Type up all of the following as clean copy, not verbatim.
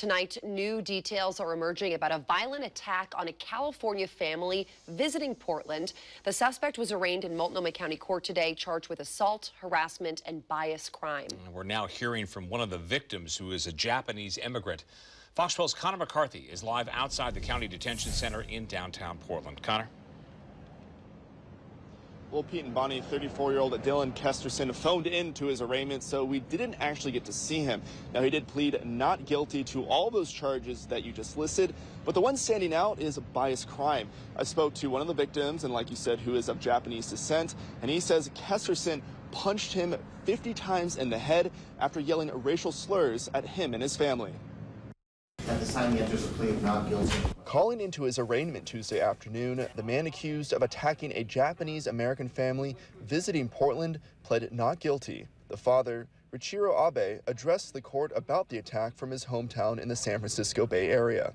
Tonight, new details are emerging about a violent attack on a California family visiting Portland. The suspect was arraigned in Multnomah County Court today, charged with assault, harassment, and bias crime. We're now hearing from one of the victims, who is a Japanese immigrant. Fox 12's Connor McCarthy is live outside the county detention center in downtown Portland. Connor? Well, Pete and Bonnie, 34-year-old Dylan Kesterson phoned in to his arraignment, so we didn't actually get to see him. Now, he did plead not guilty to all those charges that you just listed, but the one standing out is bias crime. I spoke to one of the victims, and like you said, who is of Japanese descent, and he says Kesterson punched him 50 times in the head after yelling racial slurs at him and his family. At this time, he enters a plea of not guilty. Calling into his arraignment Tuesday afternoon, the man accused of attacking a Japanese-American family visiting Portland pled not guilty. The father, Richiro Abe, addressed the court about the attack from his hometown in the San Francisco Bay Area.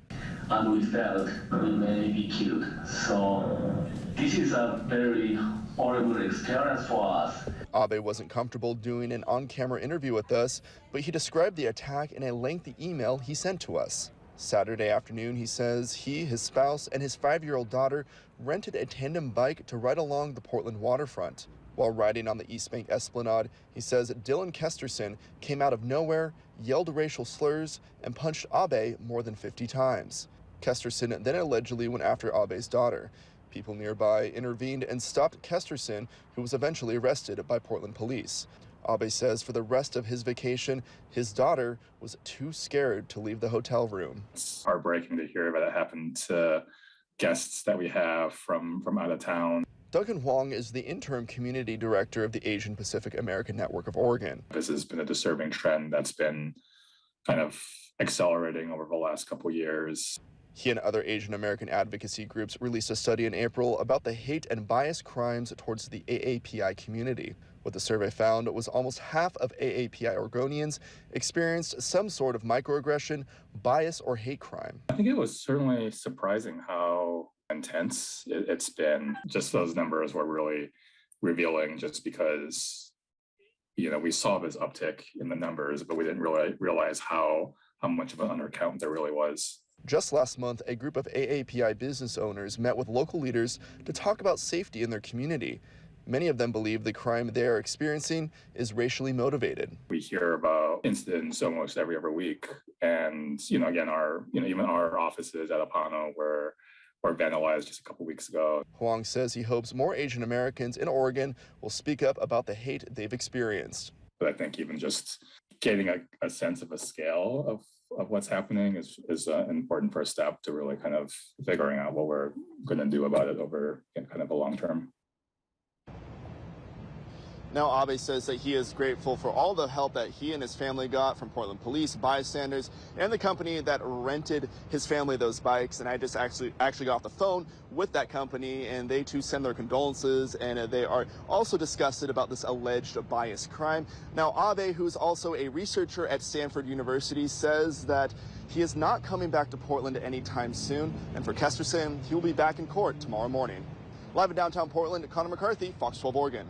And we felt we may be killed. So this is a very horrible experience for us. Abe wasn't comfortable doing an on-camera interview with us, but he described the attack in a lengthy email he sent to us. Saturday afternoon, he says he, his spouse, and his 5-year-old daughter rented a tandem bike to ride along the Portland waterfront. While riding on the East Bank Esplanade, he says Dylan Kesterson came out of nowhere, yelled racial slurs, and punched Abe more than 50 times. Kesterson then allegedly went after Abe's daughter. People nearby intervened and stopped Kesterson, who was eventually arrested by Portland police. Abe says for the rest of his vacation, his daughter was too scared to leave the hotel room. It's heartbreaking to hear about it happen to guests that we have from out of town. Duncan Huang is the interim community director of the Asian Pacific American Network of Oregon. This has been a disturbing trend that's been kind of accelerating over the last couple of years. He and other Asian American advocacy groups released a study in April about the hate and bias crimes towards the AAPI community. What the survey found was almost half of AAPI Oregonians experienced some sort of microaggression, bias, or hate crime. I think it was certainly surprising how intense it's been. Just those numbers were really revealing, just because, you know, we saw this uptick in the numbers, but we didn't really realize how much of an undercount there really was. Just last month, a group of AAPI business owners met with local leaders to talk about safety in their community. Many of them believe the crime they are experiencing is racially motivated. We hear about incidents almost every other week, and again, even our offices at Apano were vandalized just a couple weeks ago. Huang says he hopes more Asian Americans in Oregon will speak up about the hate they've experienced. But I think even just getting a sense of a scale of what's happening is an important first step to really kind of figuring out what we're going to do about it over kind of a long term. Now, Abe says that he is grateful for all the help that he and his family got from Portland police, bystanders, and the company that rented his family those bikes. And I just actually got off the phone with that company, and they too send their condolences, and they are also disgusted about this alleged bias crime. Now, Abe, who's also a researcher at Stanford University, says that he is not coming back to Portland anytime soon. And for Kesterson, he will be back in court tomorrow morning. Live in downtown Portland, Connor McCarthy, Fox 12 Oregon.